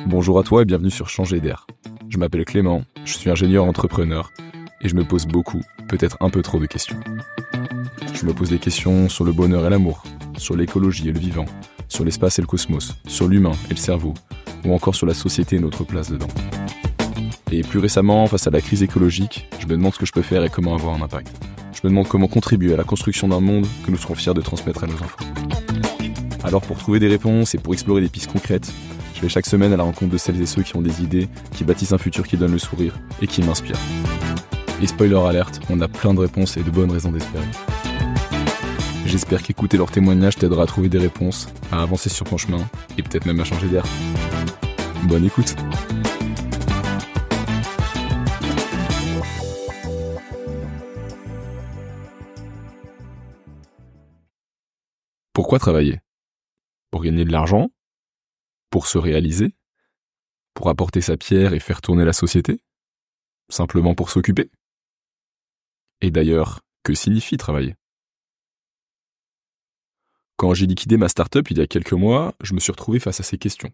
Bonjour à toi et bienvenue sur Changer d'air. Je m'appelle Clément, je suis ingénieur entrepreneur et je me pose beaucoup, peut-être un peu trop de questions. Je me pose des questions sur le bonheur et l'amour, sur l'écologie et le vivant, sur l'espace et le cosmos, sur l'humain et le cerveau, ou encore sur la société et notre place dedans. Et plus récemment, face à la crise écologique, je me demande ce que je peux faire et comment avoir un impact. Je me demande comment contribuer à la construction d'un monde que nous serons fiers de transmettre à nos enfants. Alors pour trouver des réponses et pour explorer des pistes concrètes, je vais chaque semaine à la rencontre de celles et ceux qui ont des idées, qui bâtissent un futur qui donne le sourire et qui m'inspire. Et spoiler alerte, on a plein de réponses et de bonnes raisons d'espérer. J'espère qu'écouter leurs témoignages t'aidera à trouver des réponses, à avancer sur ton chemin et peut-être même à changer d'air. Bonne écoute. Pourquoi travailler ? Pour gagner de l'argent ? Pour se réaliser ? Pour apporter sa pierre et faire tourner la société ? Simplement pour s'occuper ? Et d'ailleurs, que signifie travailler ? Quand j'ai liquidé ma start-up il y a quelques mois, je me suis retrouvé face à ces questions.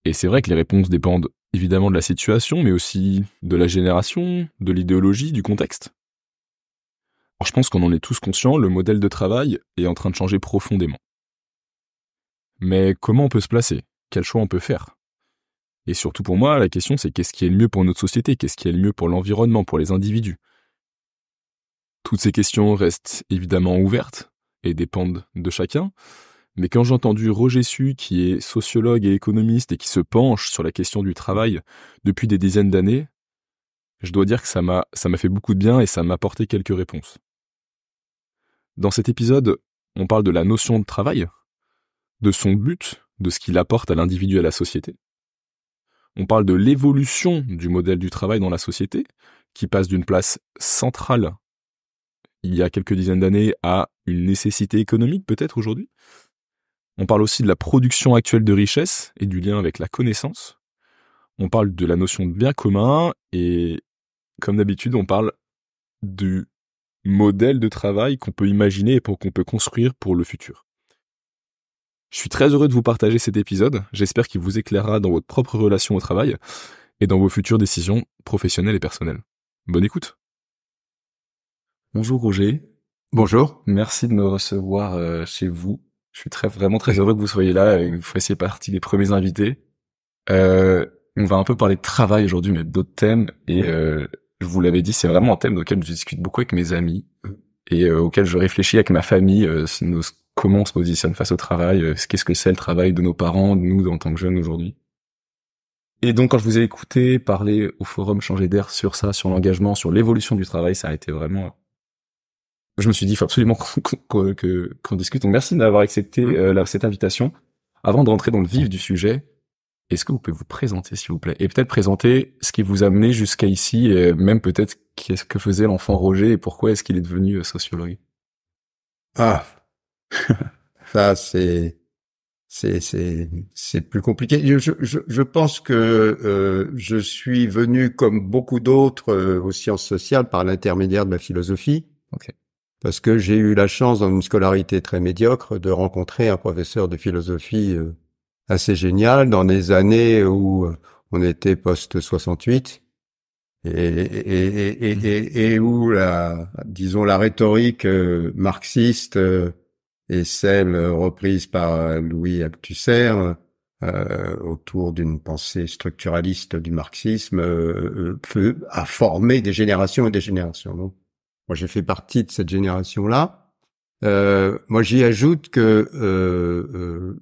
Et c'est vrai que les réponses dépendent évidemment de la situation, mais aussi de la génération, de l'idéologie, du contexte. Alors je pense qu'on en est tous conscients, le modèle de travail est en train de changer profondément. Mais comment on peut se placer ? Quel choix on peut faire ? Et surtout pour moi, la question c'est qu'est-ce qui est le mieux pour notre société ? Qu'est-ce qui est le mieux pour l'environnement, pour les individus ? Toutes ces questions restent évidemment ouvertes et dépendent de chacun, mais quand j'ai entendu Roger Su, qui est sociologue et économiste et qui se penche sur la question du travail depuis des dizaines d'années, je dois dire que ça m'a fait beaucoup de bien et ça m'a apporté quelques réponses. Dans cet épisode, on parle de la notion de travail, de son but, de ce qu'il apporte à l'individu et à la société. On parle de l'évolution du modèle du travail dans la société, qui passe d'une place centrale il y a quelques dizaines d'années à une nécessité économique peut-être aujourd'hui. On parle aussi de la production actuelle de richesse et du lien avec la connaissance. On parle de la notion de bien commun et, comme d'habitude, on parle du modèle de travail qu'on peut imaginer et qu'on peut construire pour le futur. Je suis très heureux de vous partager cet épisode. J'espère qu'il vous éclairera dans votre propre relation au travail et dans vos futures décisions professionnelles et personnelles. Bonne écoute. Bonjour Roger. Bonjour. Merci de me recevoir chez vous. Je suis vraiment très heureux que vous soyez là et que vous fassiez partie des premiers invités. On va un peu parler de travail aujourd'hui, mais d'autres thèmes. Et je vous l'avais dit, c'est vraiment un thème auquel je discute beaucoup avec mes amis et auquel je réfléchis avec ma famille. Comment on se positionne face au travail, qu'est-ce que c'est le travail de nos parents, de nous en tant que jeunes aujourd'hui. Et donc quand je vous ai écouté parler au forum Changer d'air sur ça, sur l'engagement, sur l'évolution du travail, ça a été vraiment... Je me suis dit, il faut absolument qu'on discute. Donc merci d'avoir accepté cette invitation. Avant de rentrer dans le vif du sujet, est-ce que vous pouvez vous présenter, s'il vous plaît, et peut-être présenter ce qui vous a amené jusqu'à ici, et même peut-être qu'est-ce que faisait l'enfant Roger et pourquoi est-ce qu'il est devenu sociologue. Ah, ça c'est plus compliqué. Je pense que je suis venu comme beaucoup d'autres aux sciences sociales par l'intermédiaire de la philosophie. Okay. Parce que j'ai eu la chance, dans une scolarité très médiocre, de rencontrer un professeur de philosophie assez génial dans les années où on était post-68 et où la rhétorique marxiste et celle reprise par Louis Althusser autour d'une pensée structuraliste du marxisme a formé des générations et des générations. Donc, moi, j'ai fait partie de cette génération-là. Moi, j'y ajoute que,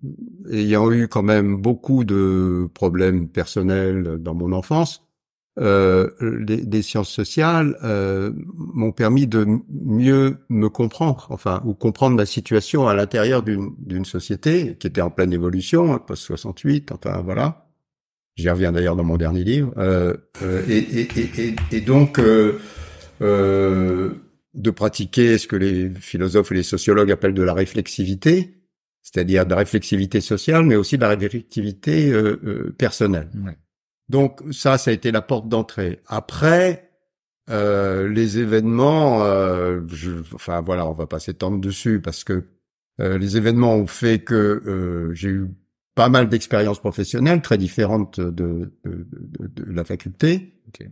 ayant eu quand même beaucoup de problèmes personnels dans mon enfance, les sciences sociales m'ont permis de mieux me comprendre, enfin, ou comprendre ma situation à l'intérieur d'une société qui était en pleine évolution, post-68, enfin voilà. J'y reviens d'ailleurs dans mon dernier livre. Et donc de pratiquer ce que les philosophes et les sociologues appellent de la réflexivité, c'est-à-dire de la réflexivité sociale, mais aussi de la réflexivité personnelle. Ouais. Donc ça a été la porte d'entrée. Après, les événements, enfin voilà, on va pas s'étendre dessus parce que les événements ont fait que j'ai eu pas mal d'expériences professionnelles très différentes de la faculté, Ok.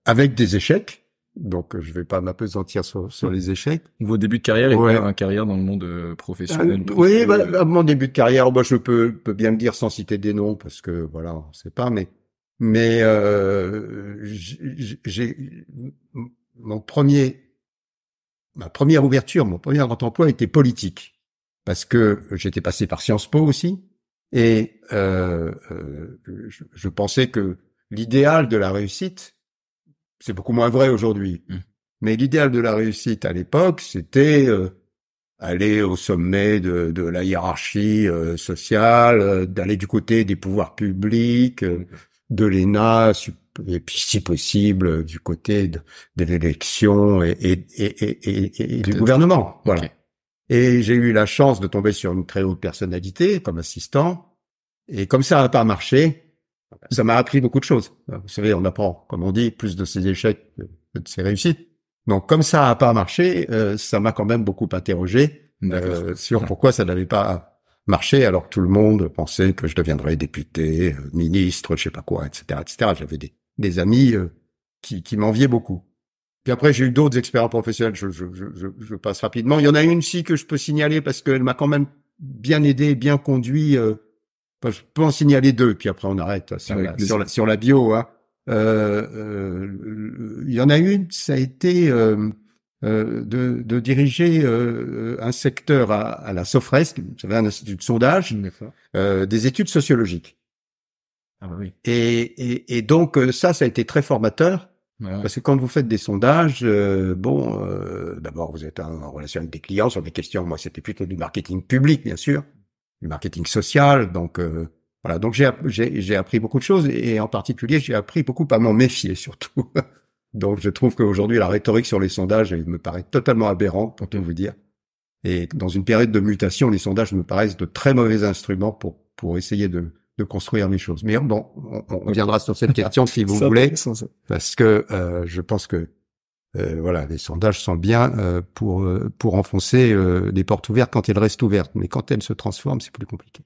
Avec des échecs. Donc, je vais pas m'appesantir sur les échecs. Vos débuts de carrière Ouais. étaient un carrière dans le monde professionnel. Oui, à mon début de carrière, je peux bien le dire sans citer des noms parce que voilà, on sait pas, mais j'ai ma première ouverture, mon premier grand emploi était politique parce que j'étais passé par Sciences Po aussi et je pensais que l'idéal de la réussite, c'est beaucoup moins vrai aujourd'hui, mais l'idéal de la réussite à l'époque, c'était aller au sommet de la hiérarchie sociale, d'aller du côté des pouvoirs publics, de l'ENA, et puis si possible du côté de l'élection et du gouvernement. Voilà. Okay. Et j'ai eu la chance de tomber sur une très haute personnalité comme assistant. Et comme ça n'a pas marché, ça m'a appris beaucoup de choses. Vous savez, on apprend, comme on dit, plus de ses échecs que de ses réussites. Donc, comme ça n'a pas marché, ça m'a quand même beaucoup interrogé sur pourquoi ça n'avait pas marché alors que tout le monde pensait que je deviendrais député, ministre, je sais pas quoi, etc., etc. J'avais des amis qui m'enviaient beaucoup. Puis après, j'ai eu d'autres expériences professionnelles. Je passe rapidement. Il y en a une aussi que je peux signaler parce qu'elle m'a quand même bien aidé, bien conduit. Je peux en signaler deux, puis après on arrête sur la bio. Hein. Il y en a une, ça a été de diriger un secteur à la Sofres, vous savez, un institut de sondage, des études sociologiques. Ah bah oui. Et donc ça a été très formateur. Ouais. Parce que quand vous faites des sondages, d'abord vous êtes en relation avec des clients sur des questions. Moi, c'était plutôt du marketing public, bien sûr, du marketing social. Donc voilà. Donc j'ai appris beaucoup de choses et en particulier j'ai appris beaucoup à m'en méfier surtout. Donc je trouve qu'aujourd'hui la rhétorique sur les sondages elle me paraît totalement aberrante pour tout vous dire. Et dans une période de mutation, les sondages me paraissent de très mauvais instruments pour essayer de construire les choses. Mais bon, on reviendra sur cette question si vous voulez, parce que je pense que voilà, les sondages sont bien pour enfoncer des portes ouvertes quand elles restent ouvertes, mais quand elles se transforment, c'est plus compliqué.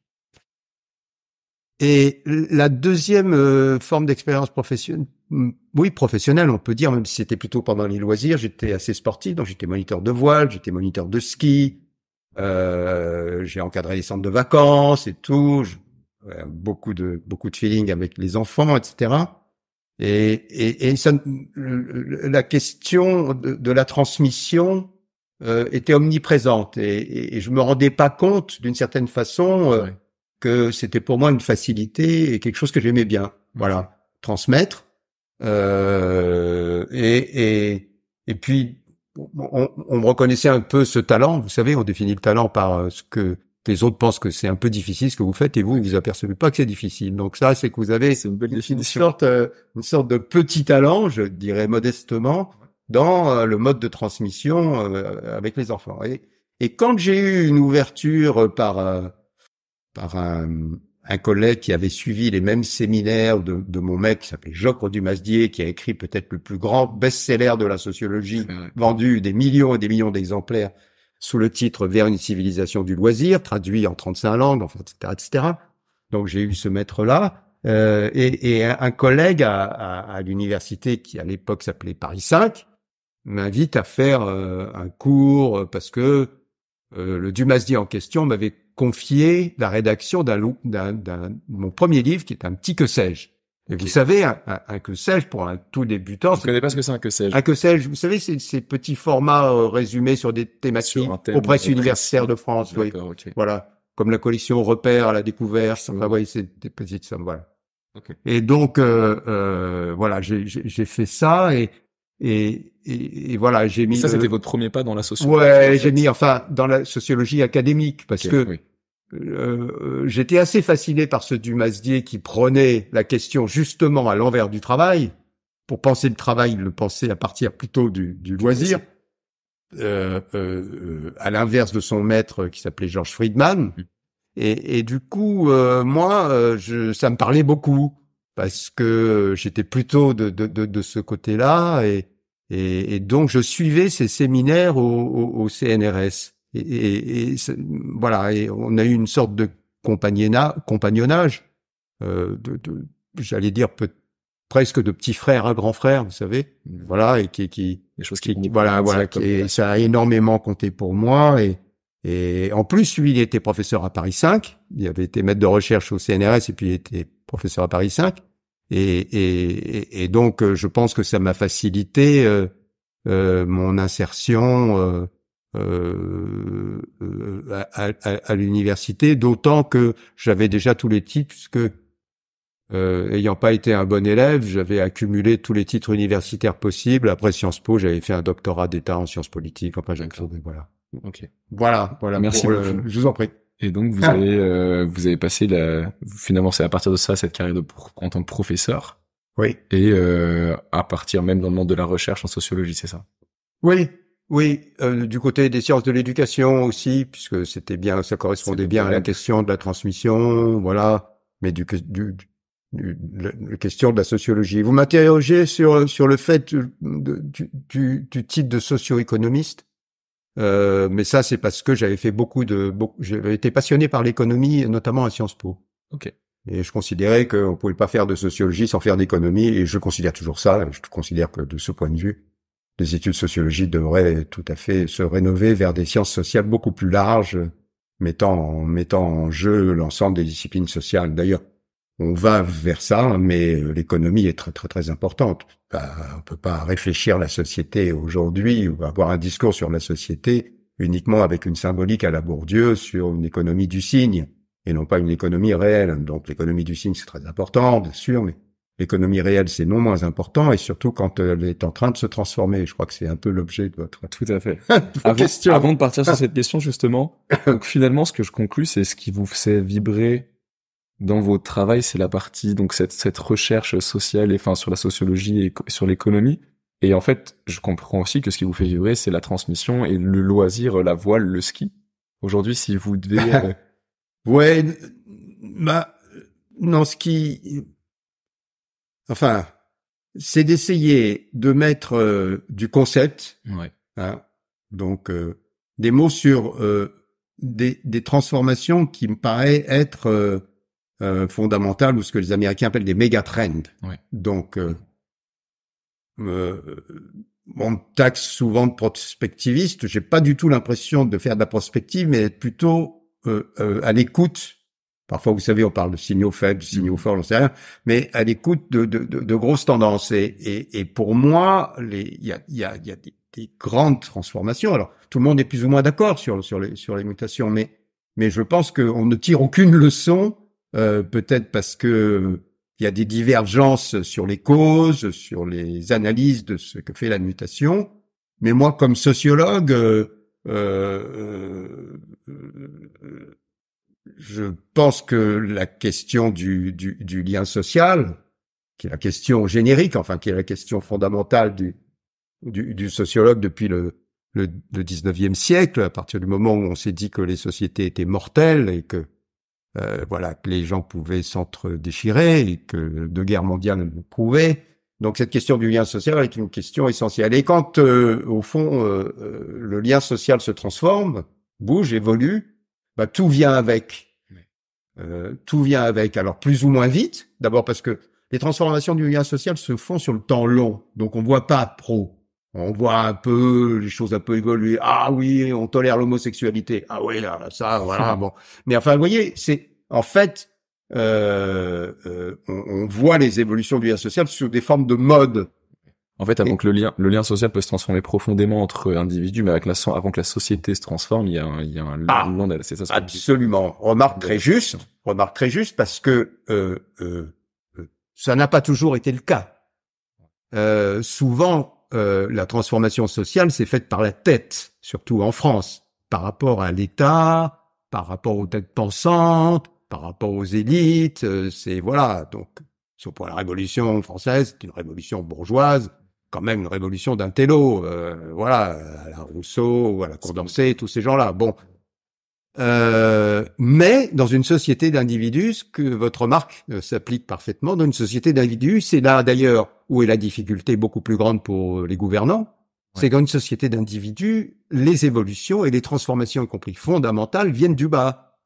Et la deuxième forme d'expérience professionnelle, professionnelle, on peut dire, même si c'était plutôt pendant les loisirs, j'étais assez sportif, donc j'étais moniteur de voile, j'étais moniteur de ski, j'ai encadré les centres de vacances et tout. Beaucoup de feeling avec les enfants, etc. Et ça, la question de la transmission était omniprésente et je me rendais pas compte d'une certaine façon que c'était pour moi une facilité et quelque chose que j'aimais bien. Voilà, transmettre et puis on me reconnaissait un peu ce talent. Vous savez, on définit le talent par ce que les autres pensent que c'est un peu difficile ce que vous faites et vous apercevez pas que c'est difficile. Donc ça, c'est que vous avez une belle définition. Une sorte de petit talent, je dirais modestement, dans le mode de transmission avec les enfants. Et quand j'ai eu une ouverture par un collègue qui avait suivi les mêmes séminaires de mon mec qui s'appelait Joffre Dumasdier, qui a écrit peut-être le plus grand best-seller de la sociologie, vendu des millions et des millions d'exemplaires, sous le titre Vers une civilisation du loisir, traduit en 35 langues, enfin, etc., etc. Donc j'ai eu ce maître-là, et un collègue à l'université qui à l'époque s'appelait Paris 5 m'invite à faire un cours parce que le Dumasdier en question m'avait confié la rédaction mon premier livre qui est un petit que sais-je. Et vous savez, un que sais-je pour un tout débutant. Je ne connais pas ce que c'est un que sais-je. Un que sais-je, vous savez, c'est ces petits formats résumés sur des thématiques aux presses universitaires de France. Oui. Okay. Voilà, comme la collection Repères à la découverte. Enfin, voyez, c'est des petites sommes. Voilà. Okay. Et donc, voilà, j'ai fait ça et voilà, j'ai mis. Ça, c'était votre premier pas dans la sociologie. Ouais, j'ai mis dans la sociologie académique parce que. Oui. J'étais assez fasciné par ce Dumasdier qui prenait la question justement à l'envers du travail. Pour penser le travail, le penser à partir plutôt du loisir. À l'inverse de son maître qui s'appelait George Friedman. Et du coup, moi, ça me parlait beaucoup parce que j'étais plutôt de ce côté-là et donc je suivais ces séminaires au CNRS. voilà, et on a eu une sorte de compagnonnage, j'allais dire presque de petit frère à grand frère, vous savez, voilà, et des choses qui ça a énormément compté pour moi, et en plus, lui, il était professeur à Paris 5, il avait été maître de recherche au CNRS, et puis il était professeur à Paris 5, et donc, je pense que ça m'a facilité mon insertion à l'université, d'autant que j'avais déjà tous les titres, puisque ayant pas été un bon élève, j'avais accumulé tous les titres universitaires possibles. Après Sciences Po, j'avais fait un doctorat d'État en sciences politiques. Enfin, voilà. Ok. Voilà. Merci beaucoup. Je vous en prie. Et donc vous avez passé finalement c'est à partir de ça cette carrière en tant que professeur. Oui. Et à partir même dans le monde de la recherche en sociologie, c'est ça? Oui. Du côté des sciences de l'éducation aussi, puisque c'était bien, ça correspondait bien à la question de la transmission, voilà. Mais la question de la sociologie. Vous m'interrogez sur le fait du titre de socio-économiste. Mais ça, c'est parce que j'avais été passionné par l'économie, notamment à Sciences Po. Ok. Et je considérais qu'on pouvait pas faire de sociologie sans faire d'économie, et je considère toujours ça. Je considère que de ce point de vue, les études sociologiques devraient tout à fait se rénover vers des sciences sociales beaucoup plus larges, mettant en jeu l'ensemble des disciplines sociales. D'ailleurs, on va vers ça, mais l'économie est très très très importante. On peut pas réfléchir la société aujourd'hui ou avoir un discours sur la société uniquement avec une symbolique à la Bourdieu sur une économie du signe et non pas une économie réelle. Donc l'économie du signe c'est très important, bien sûr, mais l'économie réelle c'est non moins important, et surtout quand elle est en train de se transformer. Je crois que c'est un peu l'objet de votre tout à fait. question. Avant de partir sur cette question justement, donc finalement ce que je conclus c'est ce qui vous fait vibrer dans votre travail, c'est la partie donc cette recherche sociale et sur la sociologie et sur l'économie. Et en fait, je comprends aussi que ce qui vous fait vibrer, c'est la transmission et le loisir, la voile, le ski. Aujourd'hui, si vous devez ouais, non, enfin, c'est d'essayer de mettre du concept, ouais. Hein, donc des mots sur des transformations qui me paraissent être fondamentales, ou ce que les Américains appellent des méga trends. Ouais. Donc, on me taxe souvent de prospectiviste. J'ai pas du tout l'impression de faire de la prospective, mais être plutôt à l'écoute. Parfois, vous savez, on parle de signaux faibles, de signaux forts, j'en sais rien, mais à l'écoute de grosses tendances. Et pour moi, il y a des grandes transformations. Alors, tout le monde est plus ou moins d'accord sur les mutations, mais je pense qu'on ne tire aucune leçon, peut-être parce que il y a des divergences sur les causes, sur les analyses de ce que fait la mutation. Mais moi, comme sociologue, je pense que la question du lien social, qui est la question générique, enfin qui est la question fondamentale du sociologue depuis le 19e siècle, à partir du moment où on s'est dit que les sociétés étaient mortelles et que que les gens pouvaient s'entre-déchirer et que deux guerres mondiales le prouvaient. Donc cette question du lien social est une question essentielle. Et quand, au fond, le lien social se transforme, bouge, évolue, tout vient avec. Tout vient avec. Alors plus ou moins vite, d'abord parce que les transformations du lien social se font sur le temps long. Donc on voit pas pro. On voit un peu les choses un peu évoluer. Ah oui, on tolère l'homosexualité. Ah oui, là, ça, voilà, bon. Mais enfin, vous voyez, c'est en fait, on voit les évolutions du lien social sous des formes de mode. En fait, avant que le lien social peut se transformer profondément entre individus, mais avant que la société se transforme, il y a un long délai. C'est ça. Absolument. Remarque très juste, parce que ça n'a pas toujours été le cas. Souvent. La transformation sociale s'est faite par la tête, surtout en France, par rapport à l'État, par rapport aux têtes pensantes, par rapport aux élites. Donc, sauf pour la Révolution française, c'est une révolution bourgeoise, quand même une révolution d'intello, à la Rousseau, à la Condorcet, tous ces gens-là. Bon. Mais dans une société d'individus, que votre remarque s'applique parfaitement, dans une société d'individus, c'est là d'ailleurs où est la difficulté beaucoup plus grande pour les gouvernants, C'est qu'une société d'individus, les évolutions et les transformations, y compris fondamentales, viennent du bas.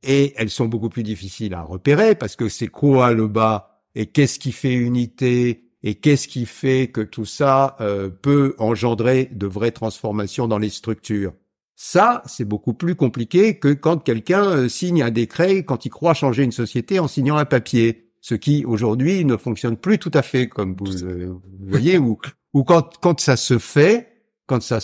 Et elles sont beaucoup plus difficiles à repérer parce que c'est quoi le bas et qu'est-ce qui fait unité et qu'est-ce qui fait que tout ça peut engendrer de vraies transformations dans les structures. Ça, c'est beaucoup plus compliqué que quand quelqu'un signe un décret, quand il croit changer une société en signant un papier, ce qui aujourd'hui ne fonctionne plus tout à fait comme vous voyez, ou quand ça se fait, comme ça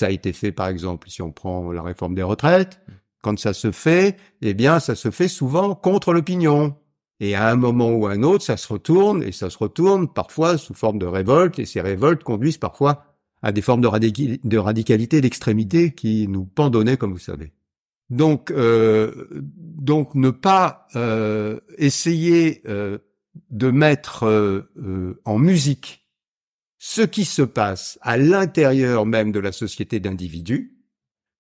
a été fait par exemple si on prend la réforme des retraites, quand ça se fait, eh bien ça se fait souvent contre l'opinion. Et à un moment ou à un autre, ça se retourne parfois sous forme de révolte, et ces révoltes conduisent parfois à des formes de radicalité, d'extrémité qui nous pendonnaient, comme vous savez. Donc ne pas essayer de mettre en musique ce qui se passe à l'intérieur même de la société d'individus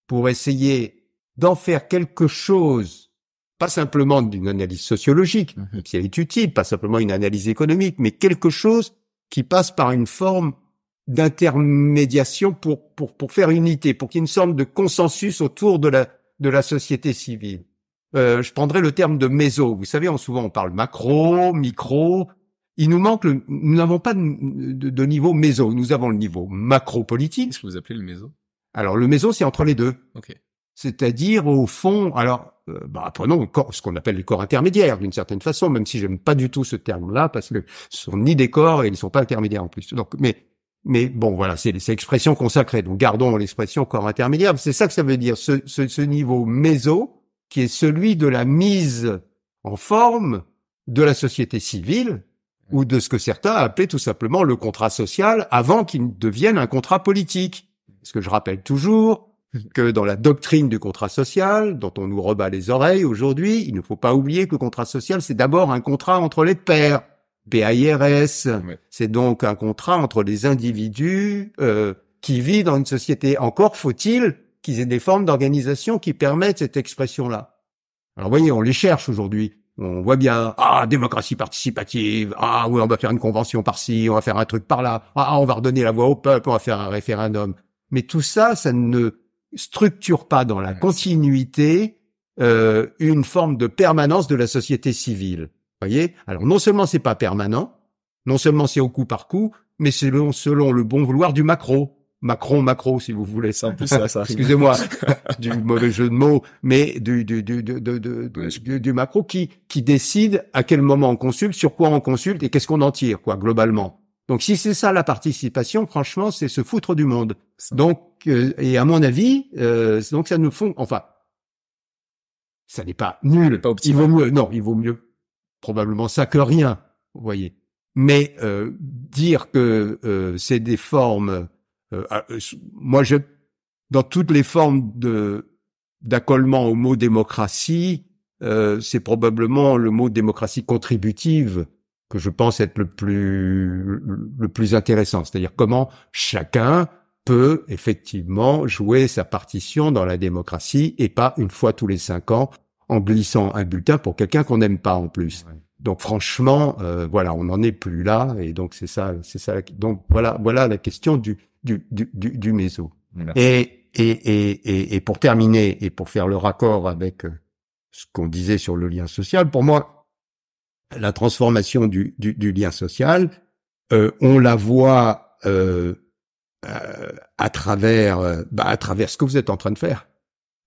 pour essayer d'en faire quelque chose, pas simplement d'une analyse sociologique, même si elle est utile, pas simplement une analyse économique, mais quelque chose qui passe par une forme d'intermédiation pour faire unité, pour qu'il y ait une sorte de consensus autour de la société civile. Je prendrai le terme de méso. Vous savez, souvent on parle macro, micro. Nous n'avons pas de niveau méso. Nous avons le niveau macro-politique. Qu'est-ce que vous appelez le méso? Alors le méso, c'est entre les deux. Ok. C'est-à-dire au fond, prenons ce qu'on appelle les corps intermédiaires d'une certaine façon, même si j'aime pas du tout ce terme-là parce que ce sont ni des corps et ils sont pas intermédiaires en plus. Donc, mais bon, voilà, c'est l'expression consacrée. Donc, gardons l'expression corps intermédiaire. C'est ça que ça veut dire. Ce niveau méso, qui est celui de la mise en forme de la société civile, ou de ce que certains appelaient tout simplement le contrat social avant qu'il devienne un contrat politique. Parce que je rappelle toujours que dans la doctrine du contrat social, dont on nous rebat les oreilles aujourd'hui, il ne faut pas oublier que le contrat social, c'est d'abord un contrat entre les pairs. PAIRS, c'est donc un contrat entre les individus qui vivent dans une société. Encore faut-il qu'ils aient des formes d'organisation qui permettent cette expression-là. Alors, vous voyez, on les cherche aujourd'hui. On voit bien, démocratie participative, oui, on va faire une convention par-ci, on va faire un truc par-là, on va redonner la voix au peuple, on va faire un référendum. Mais tout ça, ça ne structure pas dans la continuité une forme de permanence de la société civile. Voyez? Alors, non seulement c'est pas permanent, non seulement c'est au coup par coup, mais c'est selon le bon vouloir du macro. Macron, si vous voulez. C'est un peu ça. Excusez-moi du mauvais jeu de mots, mais du macro qui décide à quel moment on consulte, sur quoi on consulte et qu'est-ce qu'on en tire, globalement. Donc, si c'est ça la participation, franchement, c'est se foutre du monde. Donc, et à mon avis, donc ça nous font, enfin, ça n'est pas nul. Pas optimal. Il vaut mieux probablement ça que rien, vous voyez. Mais dire que c'est des formes, dans toutes les formes d'accollement au mot démocratie, c'est probablement le mot démocratie contributive que je pense être le plus intéressant. C'est-à-dire comment chacun peut effectivement jouer sa partition dans la démocratie et pas une fois tous les 5 ans en glissant un bulletin pour quelqu'un qu'on n'aime pas en plus. Ouais. Donc franchement, voilà, on n'en est plus là, et donc c'est ça. Donc voilà la question du méso. Et pour terminer et pour faire le raccord avec ce qu'on disait sur le lien social, pour moi, la transformation du lien social, on la voit à travers ce que vous êtes en train de faire.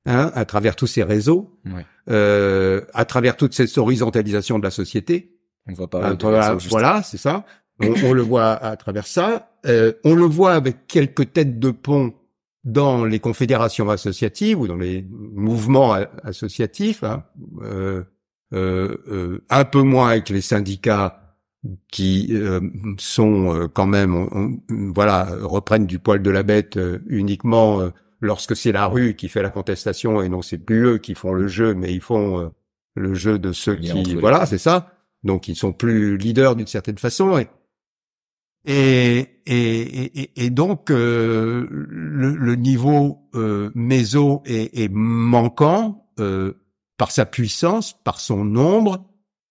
À travers tous ces réseaux, à travers toute cette horizontalisation de la société. On voit pas. Voilà, c'est ça. On le voit à travers ça. On le voit avec quelques têtes de pont dans les confédérations associatives ou dans les mouvements associatifs. Un peu moins avec les syndicats qui sont quand même, reprennent du poil de la bête uniquement. Lorsque c'est la rue qui fait la contestation et non c'est plus eux qui font le jeu, mais ils font le jeu de ceux qui, voilà, c'est ça. Donc ils sont plus leaders d'une certaine façon et donc le niveau méso est manquant par sa puissance, par son nombre,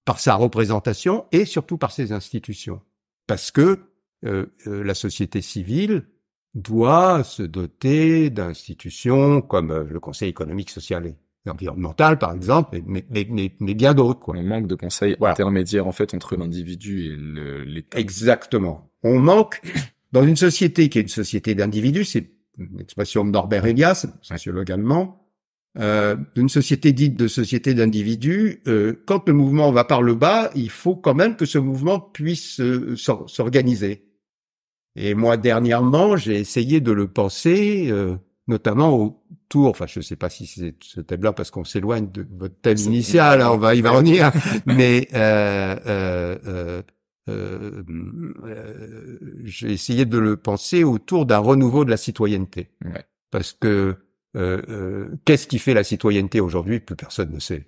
par sa représentation et surtout par ses institutions, parce que la société civile doit se doter d'institutions comme le Conseil économique, social et environnemental, par exemple, mais bien d'autres, quoi. On manque de conseils intermédiaires, en fait, entre l'individu et l'État. Exactement. On manque, dans une société qui est une société d'individus, c'est une expression de Norbert Elias, sociologue allemand, une société dite de société d'individus, quand le mouvement va par le bas, il faut quand même que ce mouvement puisse s'organiser. Et moi, dernièrement, j'ai essayé de le penser, notamment autour, enfin, je ne sais pas si c'est ce thème-là, parce qu'on s'éloigne de votre thème initial, on va y revenir, mais j'ai essayé de le penser autour d'un renouveau de la citoyenneté. Ouais. Parce que qu'est-ce qui fait la citoyenneté aujourd'hui? Plus personne ne sait.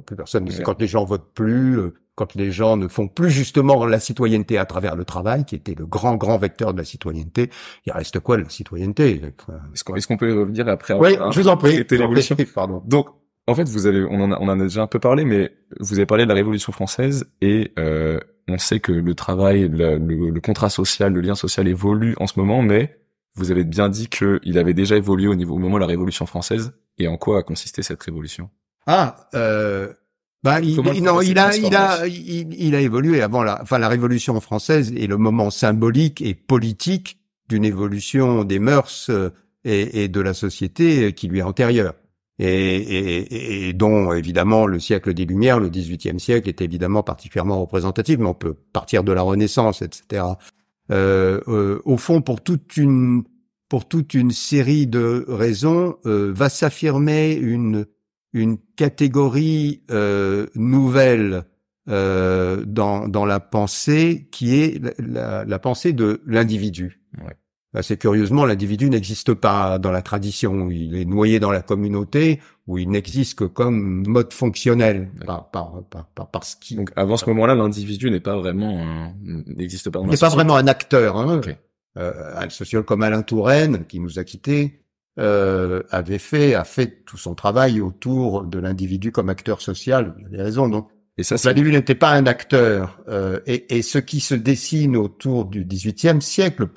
Plus personne ne sait. Quand les gens votent plus, quand les gens ne font plus justement la citoyenneté à travers le travail, qui était le grand vecteur de la citoyenneté, il reste quoi de la citoyenneté? Est-ce qu'on peut y revenir après? Oui, je vous en prie. Pardon. Donc, en fait, on en a déjà un peu parlé, mais vous avez parlé de la Révolution française et on sait que le travail, le contrat social, le lien social évolue en ce moment, mais vous avez bien dit qu'il avait déjà évolué au moment de la Révolution française. Et en quoi a consisté cette révolution? Il a évolué avant la Révolution française est le moment symbolique et politique d'une évolution des mœurs et de la société qui lui est antérieure. Et dont, évidemment, le siècle des Lumières, le XVIIIe siècle, est évidemment particulièrement représentatif, mais on peut partir de la Renaissance, etc. Au fond, pour toute une série de raisons, va s'affirmer une catégorie nouvelle dans la pensée, qui est la pensée de l'individu. Ouais. Assez curieusement, l'individu n'existe pas dans la tradition. Il est noyé dans la communauté, où il n'existe que comme mode fonctionnel. Parce qu'il... Donc, avant ce moment-là, l'individu n'existe pas vraiment Il n'est pas vraiment un acteur, hein. Okay. Un sociologue comme Alain Touraine, qui nous a quittés, a fait tout son travail autour de l'individu comme acteur social. Il y a des raisons, donc. Et ça, l'individu n'était pas un acteur. Et ce qui se dessine autour du XVIIIe siècle,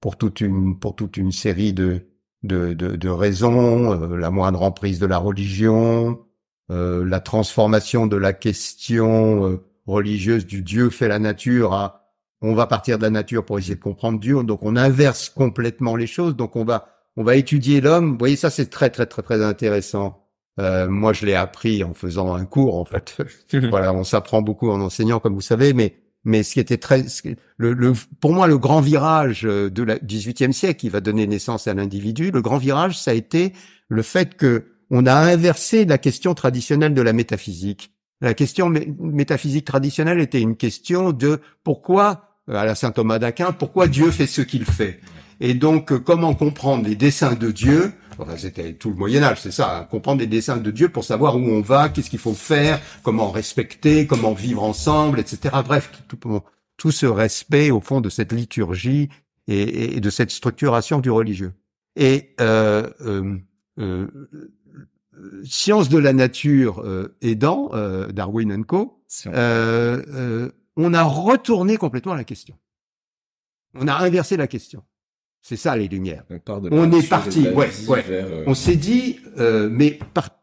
pour toute une série de raisons, la moindre emprise de la religion, la transformation de la question religieuse du Dieu fait la nature à on va partir de la nature pour essayer de comprendre Dieu, donc on inverse complètement les choses, donc on va étudier l'homme. Vous voyez, ça c'est très intéressant. Moi je l'ai appris en faisant un cours, en fait. Voilà, on s'apprend beaucoup en enseignant, comme vous savez, mais ce qui était pour moi, le grand virage du XVIIIe siècle qui va donner naissance à l'individu, le grand virage, ça a été le fait que on a inversé la question traditionnelle de la métaphysique. La question métaphysique traditionnelle était une question de pourquoi, à la saint Thomas d'Aquin, pourquoi Dieu fait ce qu'il fait. Et donc, comment comprendre les desseins de Dieu. Enfin, c'était tout le Moyen-Âge, c'est ça, hein, comprendre les desseins de Dieu pour savoir où on va, qu'est-ce qu'il faut faire, comment respecter, comment vivre ensemble, etc. Bref, tout ce respect, au fond, de cette liturgie et de cette structuration du religieux. Et science de la nature aidant, Darwin & Co., on a retourné complètement la question. On a inversé la question. C'est ça, les Lumières. On est parti, on s'est dit, mais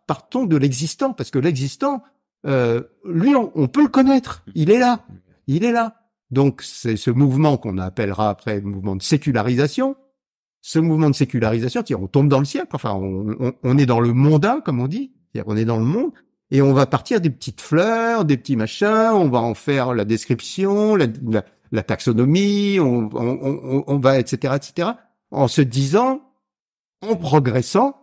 partons de l'existant, parce que l'existant, lui, on peut le connaître. Il est là. Donc, c'est ce mouvement qu'on appellera après le mouvement de sécularisation. Ce mouvement de sécularisation, on tombe dans le siècle. Enfin, on est dans le mondain, comme on dit. C'est-à-dire qu'on est dans le monde. Et on va partir des petites fleurs, des petits machins. On va en faire la description, la taxonomie, on va, etc., en se disant, en progressant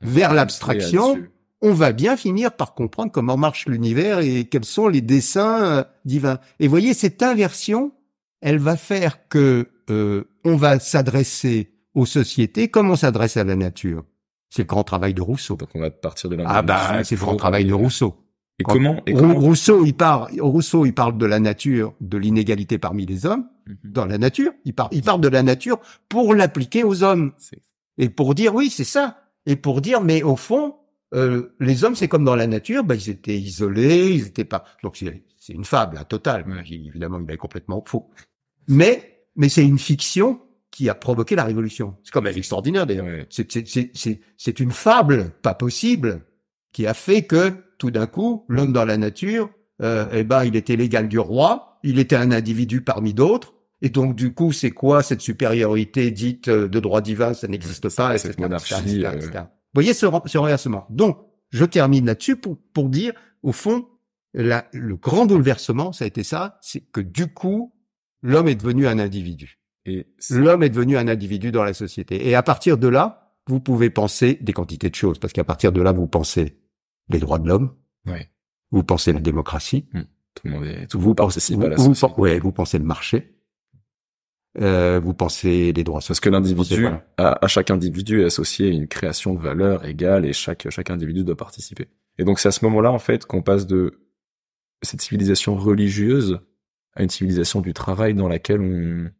vers l'abstraction, on va bien finir par comprendre comment marche l'univers et quels sont les desseins divins. Et vous voyez, cette inversion, elle va faire que on va s'adresser aux sociétés comme on s'adresse à la nature. C'est le grand travail de Rousseau. Donc on va partir de l'individu. C'est le grand travail de Rousseau. Et comment Rousseau, il parle de la nature, de l'inégalité parmi les hommes, dans la nature. Il parle de la nature pour l'appliquer aux hommes. Et pour dire, oui, c'est ça. Et pour dire, mais au fond, les hommes, c'est comme dans la nature, ils étaient isolés, ils étaient pas. Donc c'est une fable, totale. Ouais. Évidemment, il est complètement faux. Mais c'est une fiction qui a provoqué la révolution. C'est quand même extraordinaire d'ailleurs. Ouais. C'est une fable, pas possible, qui a fait que tout d'un coup, l'homme dans la nature, il était l'égal du roi, il était un individu parmi d'autres, et donc du coup, c'est quoi cette supériorité dite de droit divin? Ça n'existe pas. Cette monarchie. Vous voyez ce renversement. Donc, je termine là-dessus pour dire, au fond, le grand bouleversement, ça a été ça, c'est que du coup, l'homme est devenu un individu. L'homme est devenu un individu dans la société. Et à partir de là, vous pouvez penser des quantités de choses, parce qu'à partir de là, vous pensez les droits de l'homme, vous pensez la démocratie, tout le monde participe à la société. Vous pensez le marché, vous pensez les droits sociaux. Parce que l'individu, à chaque individu est associé une création de valeur égale et chaque individu doit participer. Et donc c'est à ce moment-là, en fait, qu'on passe de cette civilisation religieuse à une civilisation du travail dans laquelle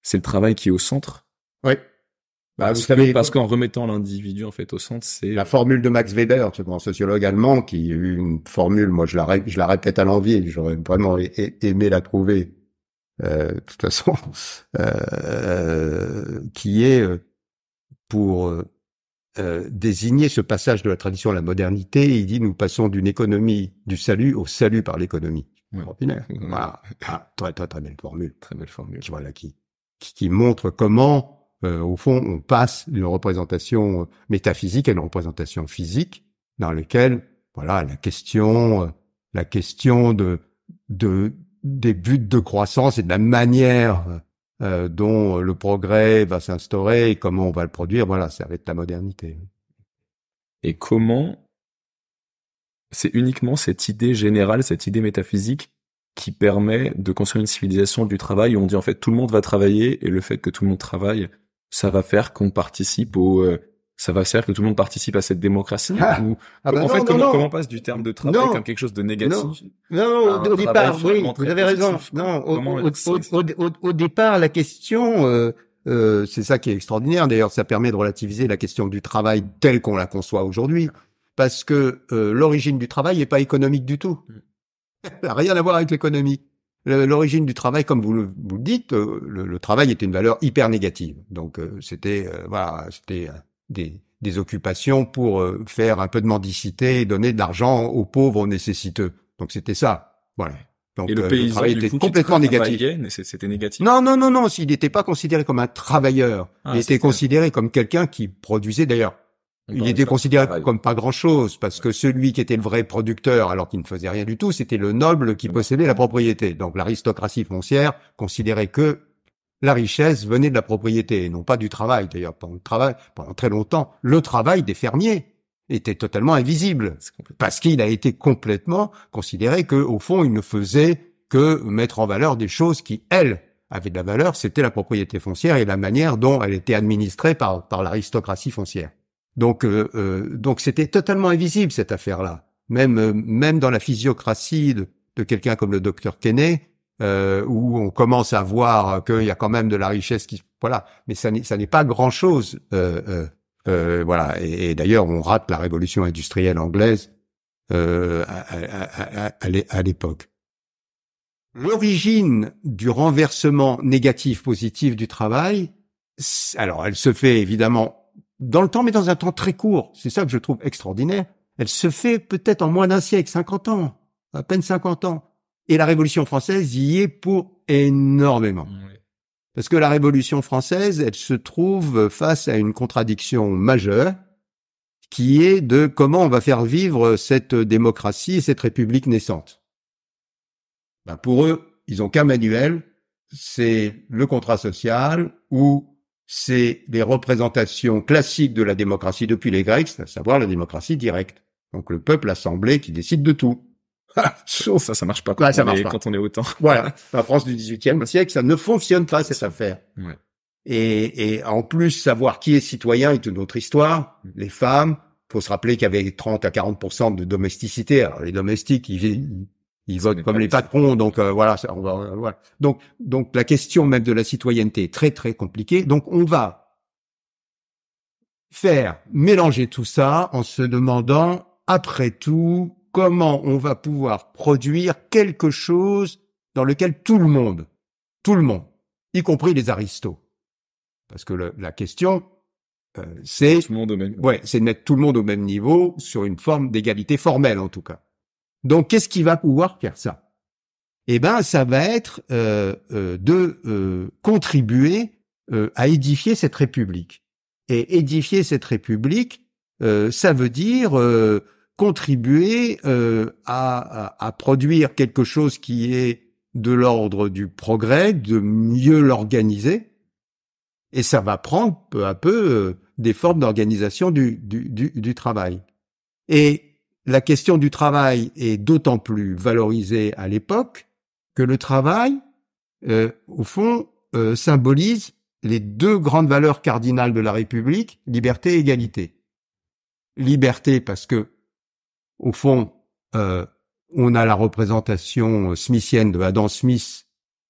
c'est le travail qui est au centre. Oui. Parce qu'en remettant l'individu, en fait, au centre, c'est... La formule de Max Weber, c'est un sociologue allemand qui a eu une formule, moi je la répète à l'envi, j'aurais vraiment aimé la trouver, de toute façon, qui est pour désigner ce passage de la tradition à la modernité. Il dit, nous passons d'une économie du salut au salut par l'économie. Ordinaire. Voilà. Très belle formule. Très belle formule. Voilà, qui montre comment, au fond, on passe d'une représentation métaphysique à une représentation physique, dans laquelle, voilà, la question des buts de croissance et de la manière dont le progrès va s'instaurer et comment on va le produire, voilà, ça va être la modernité. Et comment c'est uniquement cette idée générale, cette idée métaphysique qui permet de construire une civilisation du travail où on dit en fait tout le monde va travailler et le fait que tout le monde travaille, ça va faire qu'on participe ça va faire que tout le monde participe à cette démocratie. Comment on passe du terme de travail comme quelque chose de négatif? Non, au départ, oui, vous avez raison. Non, au départ, la question, c'est ça qui est extraordinaire. D'ailleurs, ça permet de relativiser la question du travail telle qu'on la conçoit aujourd'hui, parce que l'origine du travail n'est pas économique du tout. Ça n'a rien à voir avec l'économie. L'origine du travail, comme vous le dites, le travail était une valeur hyper négative. Donc c'était des occupations pour faire un peu de mendicité et donner de l'argent aux pauvres, aux nécessiteux. Donc c'était ça. Voilà. Donc et le paysan, travail était complètement négatif. C'était négatif. Non, s'il n'était pas considéré comme un travailleur, il était considéré comme quelqu'un qui produisait d'ailleurs. Il était considéré comme pas grand-chose, parce que celui qui était le vrai producteur, alors qu'il ne faisait rien du tout, c'était le noble qui possédait la propriété. Donc l'aristocratie foncière considérait que la richesse venait de la propriété, et non pas du travail. D'ailleurs, pendant très longtemps, le travail des fermiers était totalement invisible, parce qu'il a été complètement considéré que, au fond, il ne faisait que mettre en valeur des choses qui, elles, avaient de la valeur. C'était la propriété foncière et la manière dont elle était administrée par l'aristocratie foncière. Donc c'était totalement invisible cette affaire-là. Même dans la physiocratie de quelqu'un comme le docteur Kenney, où on commence à voir qu'il y a quand même de la richesse voilà. Mais ça n'est pas grand-chose. Voilà. Et d'ailleurs, on rate la révolution industrielle anglaise à l'époque. L'origine du renversement négatif-positif du travail, alors elle se fait évidemment dans le temps, mais dans un temps très court. C'est ça que je trouve extraordinaire. Elle se fait peut-être en moins d'un siècle, 50 ans, à peine 50 ans. Et la Révolution française y est pour énormément. Oui. Parce que la Révolution française, elle se trouve face à une contradiction majeure, qui est de comment on va faire vivre cette démocratie et cette république naissante. Pour eux, ils ont qu'un manuel, c'est le contrat social, ou c'est les représentations classiques de la démocratie depuis les Grecs, à savoir la démocratie directe. Donc le peuple assemblé qui décide de tout. Sauf ça marche pas quand on est autant. Voilà, la France du XVIIIe siècle, ça ne fonctionne pas cette affaire. Ouais. Et en plus, savoir qui est citoyen est une autre histoire. Les femmes, faut se rappeler qu'il y avait 30 à 40% de domesticité. Alors les domestiques, ils votent comme les patrons, donc voilà, voilà. Donc la question même de la citoyenneté est très très compliquée. Donc on va faire mélanger tout ça en se demandant, après tout, comment on va pouvoir produire quelque chose dans lequel tout le monde, y compris les aristos, Parce que la question, c'est Tout le monde au même. c'est de mettre tout le monde au même niveau sur une forme d'égalité formelle en tout cas. Donc qu'est-ce qui va pouvoir faire ça? Eh ben, ça va être de contribuer à édifier cette République. Et édifier cette République, ça veut dire contribuer à produire quelque chose qui est de l'ordre du progrès, de mieux l'organiser, et ça va prendre peu à peu des formes d'organisation du travail. Et la question du travail est d'autant plus valorisée à l'époque que le travail, au fond, symbolise les deux grandes valeurs cardinales de la République, liberté et égalité. Liberté parce que, au fond, on a la représentation smithienne de Adam Smith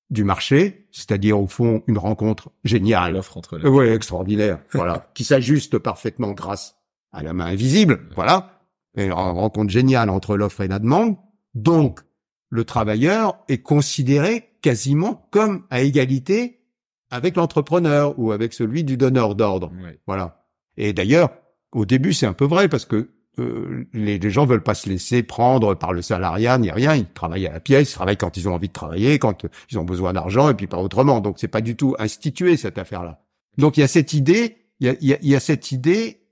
du marché, c'est-à-dire au fond une rencontre géniale, L'offre entre les... ouais, extraordinaire, voilà, qui s'ajuste parfaitement grâce à la main invisible, voilà, et une rencontre géniale entre l'offre et la demande. Donc, le travailleur est considéré quasiment comme à égalité avec l'entrepreneur ou avec celui du donneur d'ordre, voilà. Et d'ailleurs, au début, c'est un peu vrai parce que les gens veulent pas se laisser prendre par le salariat ni rien. Ils travaillent à la pièce, ils travaillent quand ils ont envie de travailler, quand ils ont besoin d'argent et puis pas autrement. Donc c'est pas du tout institué cette affaire-là. Donc il y a cette idée, il y a cette idée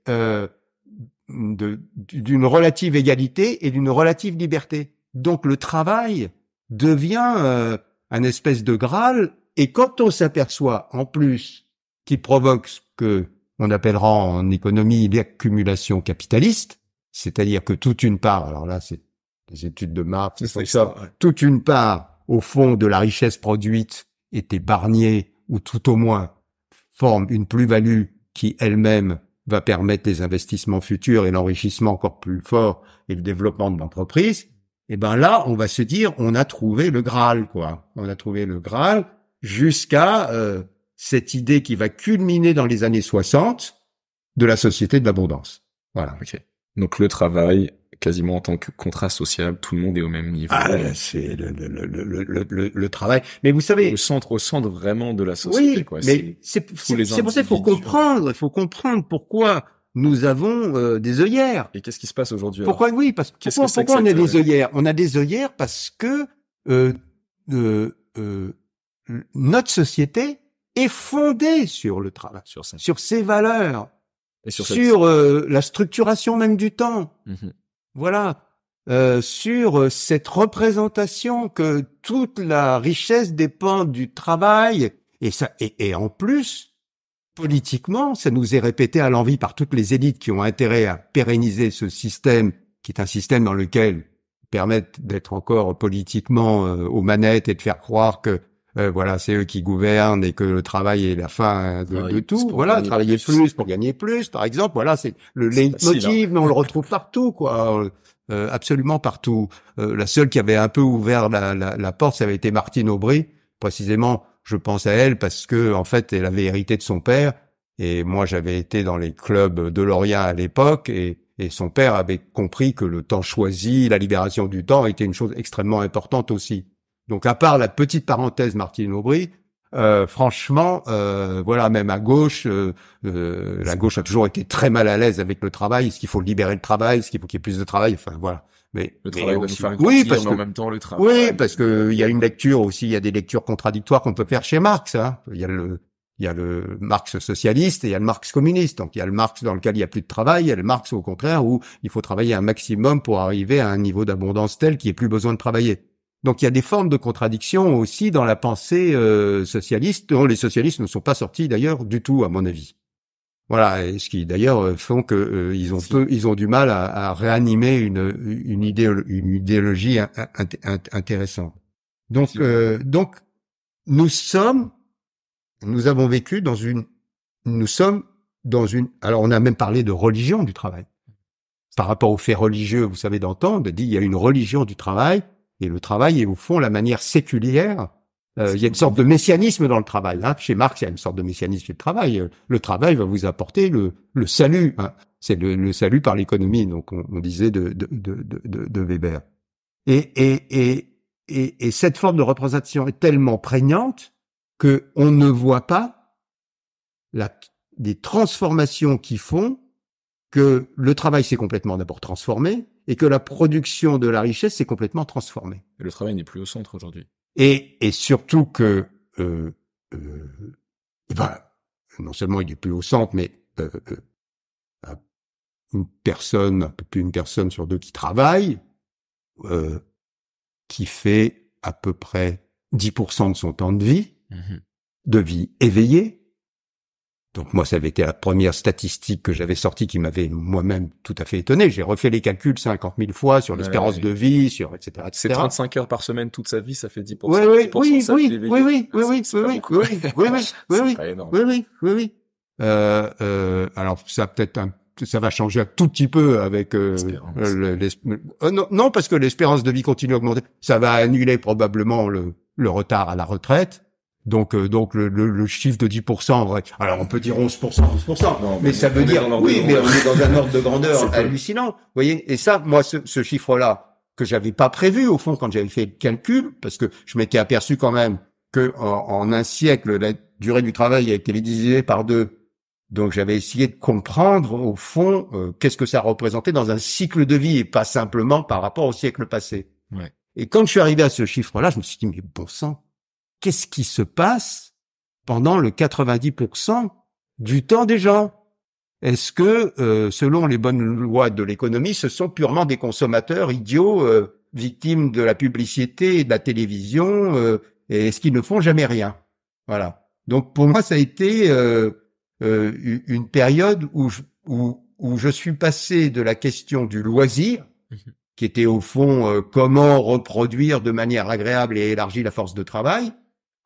d'une relative égalité et d'une relative liberté. Donc le travail devient un espèce de Graal. Et quand on s'aperçoit en plus qu'il provoque ce que on appellera en économie l'accumulation capitaliste, c'est-à-dire que toute une part, alors là c'est des études de Marx, toute une part au fond de la richesse produite est épargnée ou tout au moins forme une plus-value qui elle-même va permettre les investissements futurs et l'enrichissement encore plus fort et le développement de l'entreprise. Et ben là, on va se dire, on a trouvé le Graal, quoi. On a trouvé le Graal jusqu'à cette idée qui va culminer dans les années 60 de la société de l'abondance. Voilà. Okay. Donc le travail, quasiment en tant que contrat social, tout le monde est au même niveau. Ah, c'est le travail. Mais vous savez, au centre vraiment de la société. Oui, quoi. Mais c'est pour ça qu'il faut comprendre pourquoi nous avons des œillères. Et qu'est-ce qui se passe aujourd'hui? Pourquoi oui, parce que pourquoi on a des œillères? On a des œillères parce que notre société est fondée sur le travail, sur ses valeurs, et sur la structuration même du temps. Mm-hmm. Voilà. Sur cette représentation que toute la richesse dépend du travail, et en plus, politiquement, ça nous est répété à l'envi par toutes les élites qui ont intérêt à pérenniser ce système, qui est un système dans lequel permettent d'être encore politiquement aux manettes et de faire croire que voilà, c'est eux qui gouvernent et que le travail est la fin de tout. Voilà, travailler plus pour gagner plus, par exemple. Voilà, c'est le leitmotiv, mais on le retrouve partout, quoi. Absolument partout. La seule qui avait un peu ouvert la porte, ça avait été Martine Aubry. Précisément, je pense à elle parce que en fait, elle avait hérité de son père. Et moi, j'avais été dans les clubs de Lorient à l'époque, et son père avait compris que le temps choisi, la libération du temps, était une chose extrêmement importante aussi. Donc, à part la petite parenthèse Martine Aubry, franchement, voilà, même à gauche, la gauche a toujours été très mal à l'aise avec le travail. Est-ce qu'il faut libérer le travail? Est-ce qu'il faut qu'il y ait plus de travail? Enfin, voilà. Mais le travail doit nous faire mais en même temps le travail. Oui, parce que il y a une lecture aussi, il y a des lectures contradictoires qu'on peut faire chez Marx. Hein. Il y a le Marx socialiste et il y a le Marx communiste. Donc il y a le Marx dans lequel il y a plus de travail, il y a le Marx au contraire où il faut travailler un maximum pour arriver à un niveau d'abondance tel qu'il n'y ait plus besoin de travailler. Donc il y a des formes de contradiction aussi dans la pensée socialiste, dont les socialistes ne sont pas sortis d'ailleurs du tout, à mon avis. Voilà, et ce qui d'ailleurs font que ils ont du mal à réanimer une idéologie intéressante. Donc nous avons vécu alors on a même parlé de religion du travail. Par rapport aux faits religieux, vous savez, d'entendre, il y a une religion du travail. Et le travail est au fond la manière séculière. Il y a une sorte de messianisme dans le travail. Hein. Chez Marx, il y a une sorte de messianisme chez le travail. Le travail va vous apporter le salut. Hein. C'est le salut par l'économie. Donc on disait de Weber. Et cette forme de représentation est tellement prégnante que on ne voit pas des transformations qui font que le travail s'est complètement d'abord transformé et que la production de la richesse s'est complètement transformée. Le travail n'est plus au centre aujourd'hui. Et surtout que non seulement il est plus au centre, mais une personne, un peu plus une personne sur deux qui travaille, qui fait à peu près 10% de son temps de vie éveillée. Donc moi, ça avait été la première statistique que j'avais sortie qui m'avait moi-même tout à fait étonné. J'ai refait les calculs 50 000 fois sur l'espérance de vie, sur etc. C'est 35 heures par semaine toute sa vie, ça fait 10%. Oui. Alors ça peut-être ça va changer un tout petit peu avec non, parce que l'espérance de vie continue à augmenter. Ça va annuler probablement le retard à la retraite. Donc le chiffre de 10%, en vrai. Alors on peut dire 11%, 12%, non, mais ça veut dire mais on est dans un ordre de grandeur hallucinant. Vous voyez, et ça, moi, ce chiffre-là que j'avais pas prévu au fond quand j'avais fait le calcul, parce que je m'étais aperçu quand même que en un siècle la durée du travail a été divisée par 2. Donc j'avais essayé de comprendre au fond qu'est-ce que ça représentait dans un cycle de vie et pas simplement par rapport au siècle passé. Ouais. Et quand je suis arrivé à ce chiffre-là, je me suis dit mais bon sang. Qu'est-ce qui se passe pendant le 90% du temps des gens? Est-ce que, selon les bonnes lois de l'économie, ce sont purement des consommateurs idiots, victimes de la publicité et de la télévision, et est-ce qu'ils ne font jamais rien? Voilà. Donc pour moi, ça a été une période où je suis passé de la question du loisir, qui était au fond comment reproduire de manière agréable et élargie la force de travail,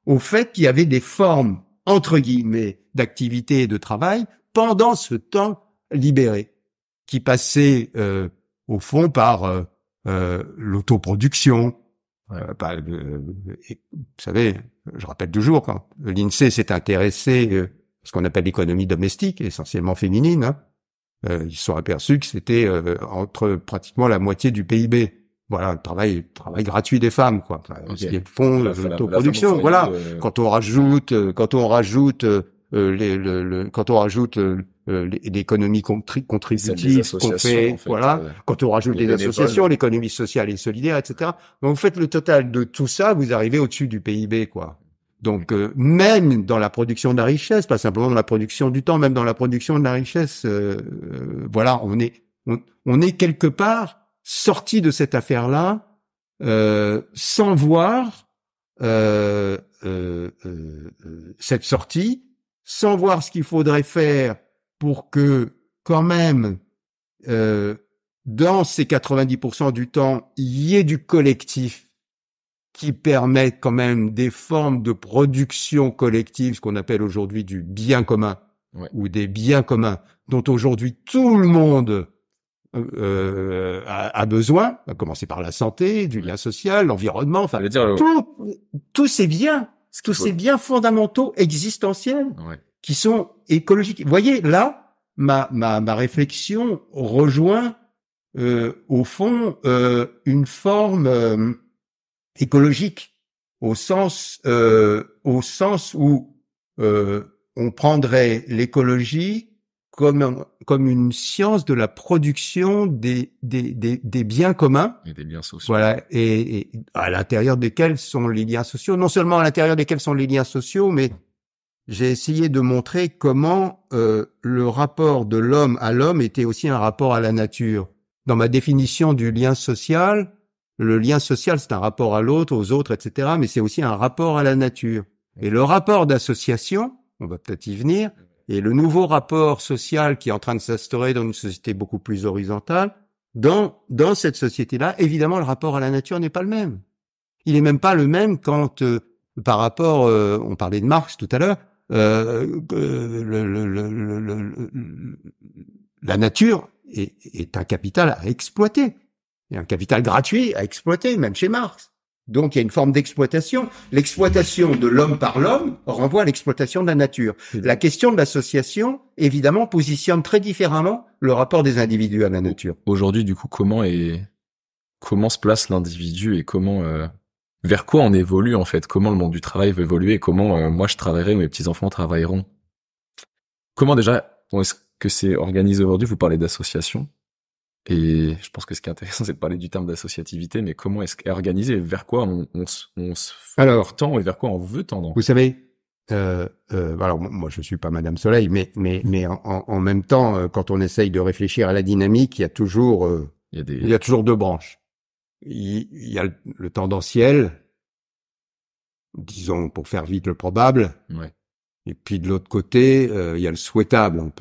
au fait qu'il y avait des formes, entre guillemets, d'activité et de travail pendant ce temps libéré, qui passait au fond par l'autoproduction. Vous savez, je rappelle toujours, quand l'INSEE s'est intéressé à ce qu'on appelle l'économie domestique, essentiellement féminine, ils se sont aperçus que c'était entre pratiquement la moitié du PIB. Voilà, le travail gratuit des femmes, quoi. Enfin, ce qui est le fond de l'autoproduction. Voilà. Quand on rajoute l'économie contributive qu'on fait, voilà. Quand on rajoute les associations, l'économie sociale et solidaire, etc. Donc, vous faites le total de tout ça, vous arrivez au-dessus du PIB, quoi. Donc, même dans la production de la richesse, pas simplement dans la production du temps, même dans la production de la richesse, voilà, on est quelque part sorti de cette affaire-là, sans voir cette sortie, sans voir ce qu'il faudrait faire pour que, quand même, dans ces 90% du temps, il y ait du collectif qui permet quand même des formes de production collective, ce qu'on appelle aujourd'hui du bien commun, ou des biens communs, dont aujourd'hui tout le monde a besoin, à commencer par la santé, du lien social, l'environnement, enfin, tous ces biens fondamentaux, existentiels, qui sont écologiques. Vous voyez, là, ma réflexion rejoint, au fond, une forme écologique, au sens où on prendrait l'écologie comme une science de la production des biens communs et des liens sociaux. Voilà, et à l'intérieur desquels sont les liens sociaux. Non seulement à l'intérieur desquels sont les liens sociaux, mais j'ai essayé de montrer comment le rapport de l'homme à l'homme était aussi un rapport à la nature. Dans ma définition du lien social, le lien social c'est un rapport à l'autre, aux autres, etc. Mais c'est aussi un rapport à la nature. Et le rapport d'association, on va peut-être y venir. Et le nouveau rapport social qui est en train de s'instaurer dans une société beaucoup plus horizontale, dans cette société-là, évidemment, le rapport à la nature n'est pas le même. Il est même pas le même quand, par rapport, on parlait de Marx tout à l'heure, la nature est un capital à exploiter, et un capital gratuit à exploiter, même chez Marx. Donc, il y a une forme d'exploitation. L'exploitation de l'homme par l'homme renvoie à l'exploitation de la nature. La question de l'association, évidemment, positionne très différemment le rapport des individus à la nature. Aujourd'hui, du coup, comment se place l'individu et vers quoi on évolue, en fait? Comment le monde du travail va évoluer et comment, moi, je travaillerai ou mes petits-enfants travailleront? Comment déjà, est-ce que c'est organisé aujourd'hui? Vous parlez d'association. Et je pense que ce qui est intéressant, c'est de parler du terme d'associativité, mais comment est-ce qu'elle est organisée? Vers quoi on se tend et vers quoi on veut tendre? Vous savez, alors moi je suis pas Madame Soleil, mais en même temps, quand on essaye de réfléchir à la dynamique, il y a toujours il y a toujours deux branches. Il y a le tendanciel, disons pour faire vite le probable, Ouais. et puis de l'autre côté, il y a le souhaitable, on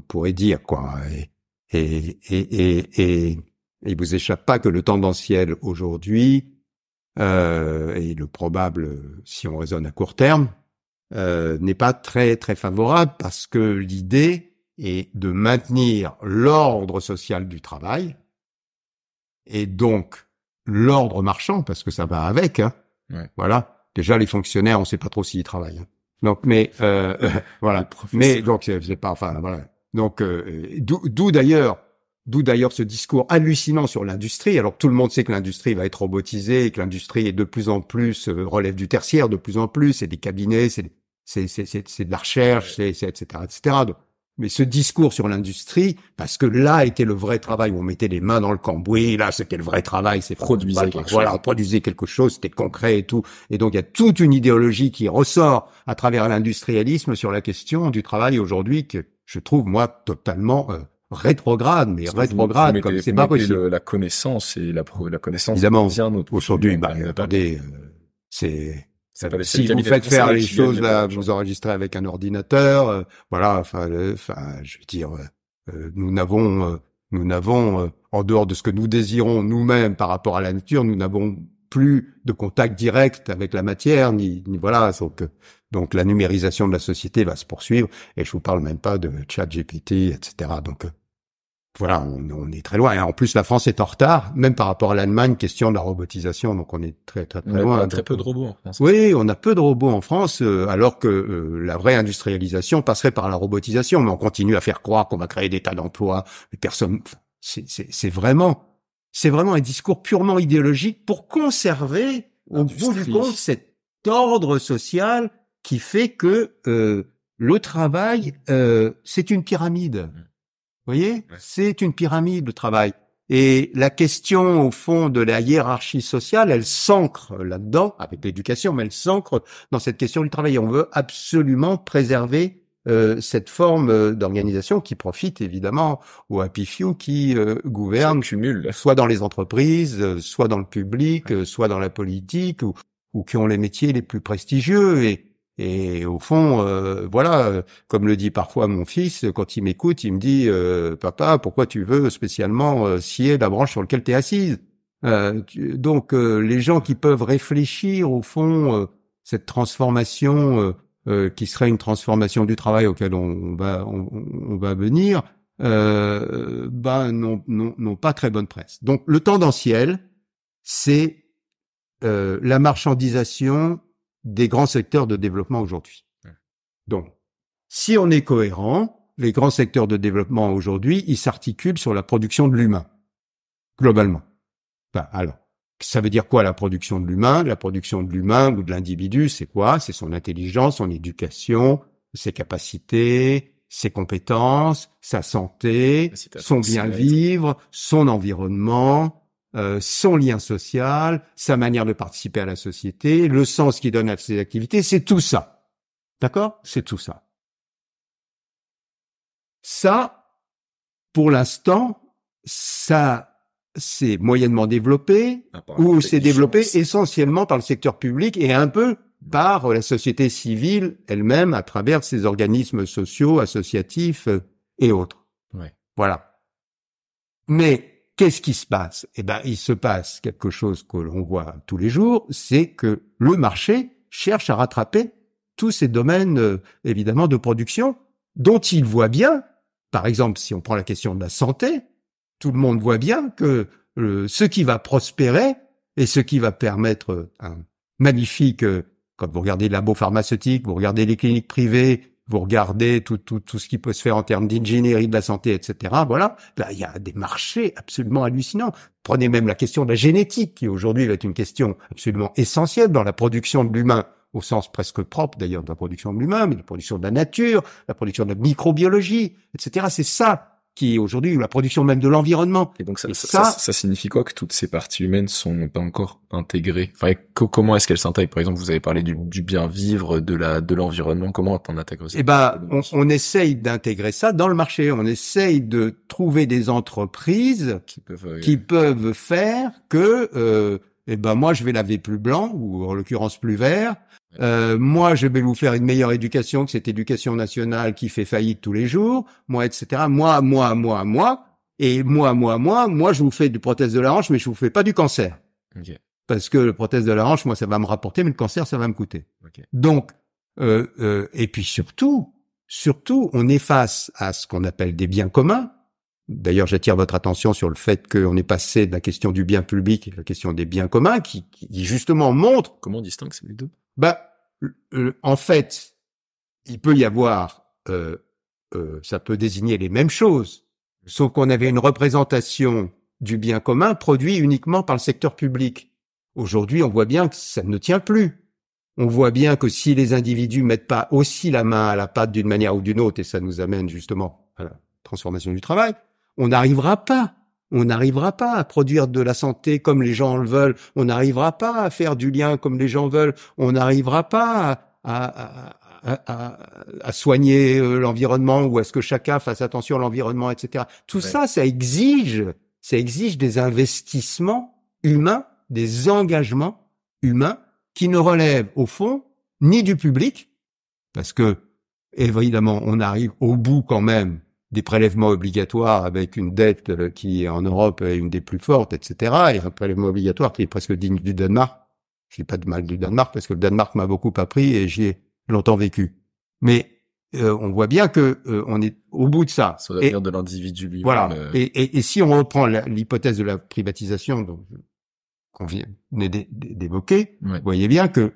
pourrait dire quoi. Et il vous échappe pas que le tendanciel aujourd'hui et le probable, si on raisonne à court terme, n'est pas très très favorable parce que l'idée est de maintenir l'ordre social du travail et donc l'ordre marchand parce que ça va avec. Hein. Ouais. Voilà. Déjà les fonctionnaires, on sait pas trop s'ils travaillent. Hein. Donc mais voilà. Mais donc c'est pas enfin voilà. Donc d'où d'ailleurs ce discours hallucinant sur l'industrie. Alors tout le monde sait que l'industrie va être robotisée et que l'industrie est de plus en plus relève du tertiaire de plus en plus. C'est des cabinets, c'est de la recherche, c'est etc. Donc, mais ce discours sur l'industrie, parce que là était le vrai travail où on mettait les mains dans le cambouis, là c'était le vrai travail, c'est Produisait quelque voilà, chose. on produisait quelque chose, c'était concret et tout. Et donc il y a toute une idéologie qui ressort à travers l'industrialisme sur la question du travail aujourd'hui que je trouve moi totalement rétrograde, mais rétrograde comme c'est pas possible. La connaissance et la connaissance. Évidemment, Bien notre aujourd'hui, attendez, si vous faites faire les choses là, vous enregistrez avec un ordinateur, voilà. Enfin, je veux dire, nous n'avons, en dehors de ce que nous désirons nous-mêmes par rapport à la nature, nous n'avons plus de contact direct avec la matière, ni voilà. Donc la numérisation de la société va se poursuivre, et je vous parle même pas de ChatGPT, etc. Donc voilà, on est très loin. Et en plus, la France est en retard, même par rapport à l'Allemagne, question de la robotisation. Donc on est très loin. On a très peu de robots en France. Oui, on a peu de robots en France, alors que la vraie industrialisation passerait par la robotisation. Mais on continue à faire croire qu'on va créer des tas d'emplois. Mais personne, c'est vraiment un discours purement idéologique pour conserver, au bout du compte, cet ordre social qui fait que le travail, c'est une pyramide. Vous voyez, ouais. C'est une pyramide, le travail. Et la question, au fond, de la hiérarchie sociale, elle s'ancre là-dedans, avec l'éducation, mais elle s'ancre dans cette question du travail. Et on veut absolument préserver cette forme d'organisation qui profite, évidemment, aux happy few qui gouvernent, soit dans les entreprises, soit dans le public, soit dans la politique, ou qui ont les métiers les plus prestigieux. Et au fond, voilà, comme le dit parfois mon fils, quand il m'écoute, il me dit « Papa, pourquoi tu veux spécialement scier la branche sur laquelle tu es assise ?» Donc, les gens qui peuvent réfléchir, au fond, cette transformation qui serait une transformation du travail auquel on va venir, n'ont pas très bonne presse. Donc, le tendanciel, c'est la marchandisation des grands secteurs de développement aujourd'hui. Donc, si on est cohérent, les grands secteurs de développement aujourd'hui, ils s'articulent sur la production de l'humain, globalement. Alors, ça veut dire quoi la production de l'humain? La production de l'humain ou de l'individu, c'est quoi? C'est son intelligence, son éducation, ses capacités, ses compétences, sa santé, son bien-vivre, son environnement, son lien social, sa manière de participer à la société, le sens qu'il donne à ses activités, c'est tout ça. D'accord? C'est tout ça. Ça, pour l'instant, ça, c'est moyennement développé, ou c'est développé essentiellement par le secteur public et un peu par la société civile elle-même à travers ses organismes sociaux, associatifs et autres. Ouais. Voilà. Mais qu'est-ce qui se passe? Eh ben, il se passe quelque chose que l'on voit tous les jours, c'est que le marché cherche à rattraper tous ces domaines, évidemment, de production dont il voit bien, par exemple, si on prend la question de la santé, tout le monde voit bien que ce qui va prospérer et ce qui va permettre un magnifique, quand vous regardez les labos pharmaceutiques, vous regardez les cliniques privées, vous regardez tout ce qui peut se faire en termes d'ingénierie de la santé, etc. Voilà, là il y a des marchés absolument hallucinants. Prenez même la question de la génétique, qui aujourd'hui va être une question absolument essentielle dans la production de l'humain au sens presque propre d'ailleurs de la production de l'humain, mais de la production de la nature, la production de la microbiologie, etc. C'est ça qui est aujourd'hui la production même de l'environnement. Et donc ça signifie quoi que toutes ces parties humaines sont pas encore intégrées? Enfin, comment est-ce qu'elles s'intègrent? Par exemple, vous avez parlé du bien vivre, de l'environnement. Comment on intègre ça? Eh ben, on essaye d'intégrer ça dans le marché. On essaye de trouver des entreprises qui peuvent faire que, moi, je vais laver plus blanc, ou en l'occurrence plus vert. Moi, je vais vous faire une meilleure éducation que cette éducation nationale qui fait faillite tous les jours. Moi, etc. Moi. Et moi, je vous fais du prothèse de la hanche, mais je vous fais pas du cancer. Okay. Parce que le prothèse de la hanche, moi, ça va me rapporter, mais le cancer, ça va me coûter. Okay. Donc, et puis surtout, on est face à ce qu'on appelle des biens communs. D'ailleurs, j'attire votre attention sur le fait qu'on est passé de la question du bien public à la question des biens communs, qui justement montre... Comment on distingue ces deux? En fait, il peut y avoir... ça peut désigner les mêmes choses, sauf qu'on avait une représentation du bien commun produit uniquement par le secteur public. Aujourd'hui, on voit bien que ça ne tient plus. On voit bien que si les individus mettent pas aussi la main à la pâte d'une manière ou d'une autre, et ça nous amène justement à la transformation du travail, on n'arrivera pas à produire de la santé comme les gens le veulent, on n'arrivera pas à faire du lien comme les gens veulent, on n'arrivera pas à soigner l'environnement ou à ce que chacun fasse attention à l'environnement, etc. Tout ça exige des investissements humains, des engagements humains qui ne relèvent au fond ni du public, parce que évidemment on arrive au bout quand même des prélèvements obligatoires avec une dette qui en Europe est une des plus fortes, etc. Et un prélèvement obligatoire qui est presque digne du Danemark. Je dis pas de mal du Danemark parce que le Danemark m'a beaucoup appris et j'y ai longtemps vécu. Mais on voit bien que on est au bout de ça. Sur l'avenir de l'individu lui-même. Voilà. Et si on reprend l'hypothèse de la privatisation qu'on vient d'évoquer, vous voyez bien que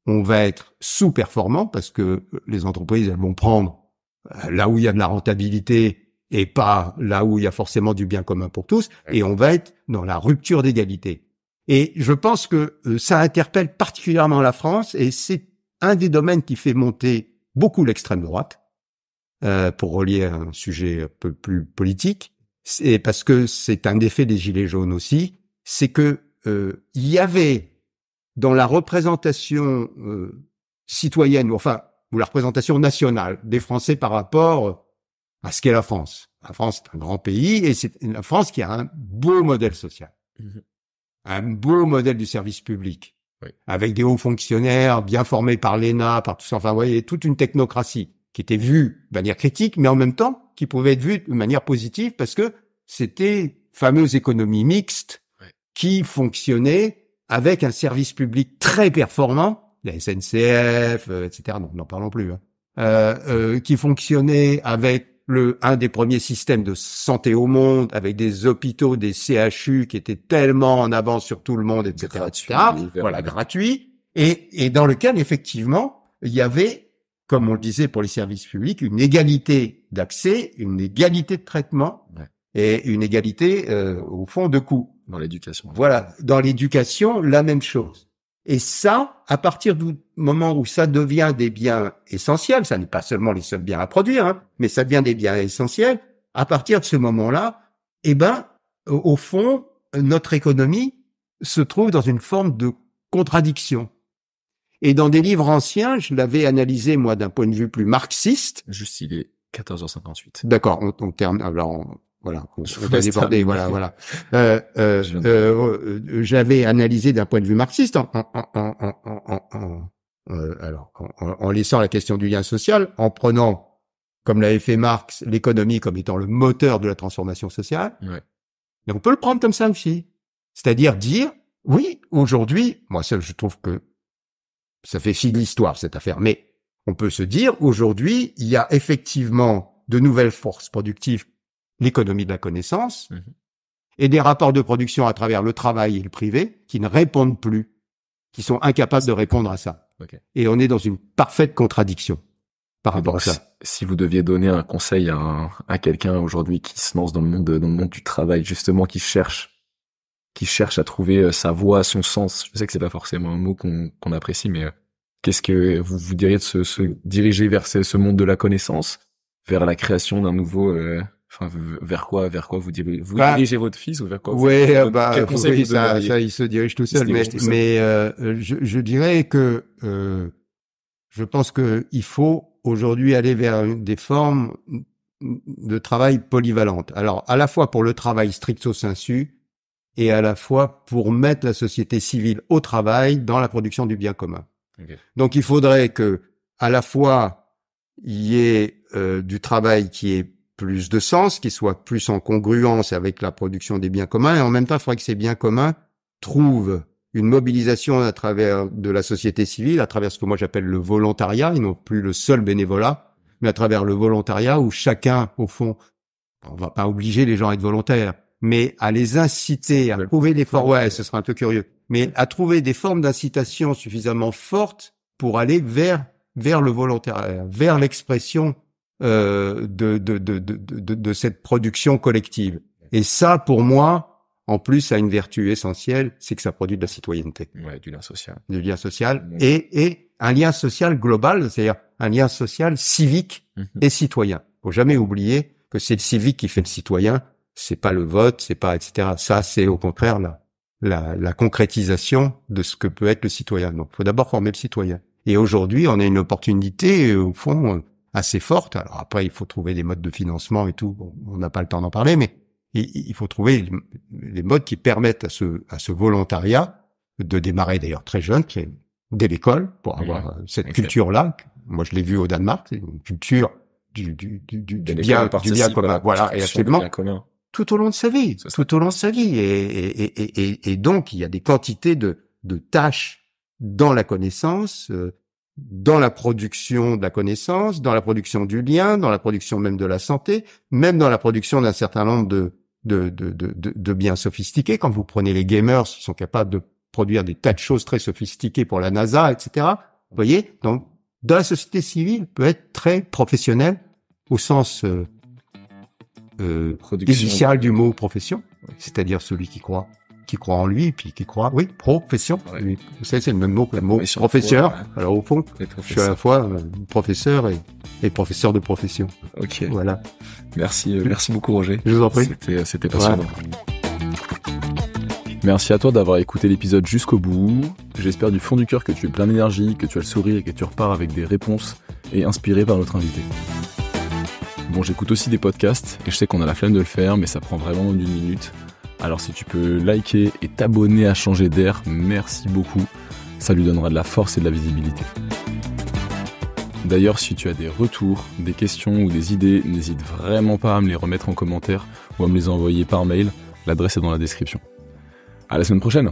on va être sous-performant parce que les entreprises elles vont prendre là où il y a de la rentabilité et pas là où il y a forcément du bien commun pour tous, et on va être dans la rupture d'égalité. Et je pense que ça interpelle particulièrement la France, et c'est un des domaines qui fait monter beaucoup l'extrême droite, pour relier à un sujet un peu plus politique, c'est parce que c'est un effet des Gilets jaunes aussi, c'est que il y avait dans la représentation citoyenne, ou la représentation nationale des Français par rapport à ce qu'est la France. La France est un grand pays, et c'est la France qui a un beau modèle social. Un beau modèle du service public. Oui. Avec des hauts fonctionnaires bien formés par l'ENA, par tout ça. Enfin, vous voyez, toute une technocratie qui était vue de manière critique, mais en même temps, qui pouvait être vue de manière positive parce que c'était fameuse économie mixte qui fonctionnait avec un service public très performant, la SNCF, etc. Non, n'en parlons plus. Qui fonctionnait avec un des premiers systèmes de santé au monde, avec des hôpitaux, des CHU qui étaient tellement en avance sur tout le monde, etc. Voilà, gratuit. Et dans lequel, effectivement, il y avait, comme on le disait pour les services publics, une égalité d'accès, une égalité de traitement et une égalité, au fond, de coûts. Dans l'éducation. Voilà. Dans l'éducation, la même chose. Et ça, à partir du moment où ça devient des biens essentiels, ça n'est pas seulement les seuls biens à produire, mais ça devient des biens essentiels, à partir de ce moment-là, au fond, notre économie se trouve dans une forme de contradiction. Et dans des livres anciens, je l'avais analysé, moi, d'un point de vue plus marxiste. Juste, il est 14h58. D'accord, on termine, alors, voilà, on va déborder, voilà. J'avais analysé d'un point de vue marxiste en laissant la question du lien social, en prenant, comme l'avait fait Marx, l'économie comme étant le moteur de la transformation sociale. Ouais. Et on peut le prendre comme ça aussi. C'est-à-dire dire, oui, aujourd'hui, moi seul, je trouve que ça fait fi de l'histoire, cette affaire, mais on peut se dire, aujourd'hui, il y a effectivement de nouvelles forces productives, l'économie de la connaissance, et des rapports de production à travers le travail et le privé qui ne répondent plus, qui sont incapables de répondre à ça. Okay. Et on est dans une parfaite contradiction par rapport à ça. Si vous deviez donner un conseil à quelqu'un aujourd'hui qui se lance dans le monde du travail, justement, qui cherche à trouver sa voie, son sens, je sais que c'est pas forcément un mot qu'on apprécie, mais Qu'est-ce que vous diriez de se diriger vers ce monde de la connaissance, vers la création d'un nouveau, vers quoi vous dirigez votre fils ou vers quoi quel conseil vous donneriez? Ça, il se dirige tout seul. Mais je dirais que je pense que il faut aujourd'hui aller vers des formes de travail polyvalentes. Alors, à la fois pour le travail stricto sensu et à la fois pour mettre la société civile au travail dans la production du bien commun. Okay. Donc, il faudrait que, à la fois, il y ait du travail qui ait plus de sens, qui soit plus en congruence avec la production des biens communs, et en même temps, il faudrait que ces biens communs trouvent une mobilisation à travers de la société civile, à travers ce que moi j'appelle le volontariat, et non plus le seul bénévolat, mais à travers le volontariat où chacun, au fond, on va pas obliger les gens à être volontaires, mais à les inciter à trouver des formes, ouais, ce sera un peu curieux, mais à trouver des formes d'incitation suffisamment fortes pour aller vers le volontariat, vers l'expression de cette production collective. Et ça, pour moi, en plus, a une vertu essentielle, c'est que ça produit de la citoyenneté. Ouais, du lien social. Du lien social et un lien social global, c'est-à-dire un lien social civique et citoyen. Faut jamais oublier que c'est le civique qui fait le citoyen, c'est pas le vote, c'est pas etc. Ça, c'est au contraire la concrétisation de ce que peut être le citoyen. Donc, faut d'abord former le citoyen. Et aujourd'hui, on a une opportunité, au fond, assez forte. Alors après, il faut trouver des modes de financement et tout. Bon, on n'a pas le temps d'en parler, mais il faut trouver les modes qui permettent à ce volontariat de démarrer d'ailleurs très jeune, dès l'école, pour avoir cette culture-là. Moi, je l'ai vu au Danemark, c'est une culture du bien commun. Voilà, et absolument. Tout au long de sa vie, et donc il y a des quantités de tâches dans la connaissance, dans la production de la connaissance, dans la production du lien, dans la production même de la santé, même dans la production d'un certain nombre de biens sophistiqués. Quand vous prenez les gamers, ils sont capables de produire des tas de choses très sophistiquées pour la NASA, etc. Vous voyez, donc dans la société civile peut être très professionnelle au sens initial du mot profession, c'est-à-dire celui qui croit en lui, puis qui croit, profession. Ouais. Vous savez, c'est le même mot que le mot professeur. Ouais. Alors au fond, je suis à la fois professeur et professeur de profession. Ok. Voilà. Merci beaucoup Roger. Je vous en prie. C'était passionnant. Ouais. Merci à toi d'avoir écouté l'épisode jusqu'au bout. J'espère du fond du cœur que tu es plein d'énergie, que tu as le sourire et que tu repars avec des réponses et inspiré par notre invité. Bon, j'écoute aussi des podcasts et je sais qu'on a la flemme de le faire, mais ça prend vraiment d'une minute. Alors si tu peux liker et t'abonner à Changer d'air, merci beaucoup. Ça lui donnera de la force et de la visibilité. D'ailleurs, si tu as des retours, des questions ou des idées, n'hésite vraiment pas à me les remettre en commentaire ou à me les envoyer par mail. L'adresse est dans la description. À la semaine prochaine!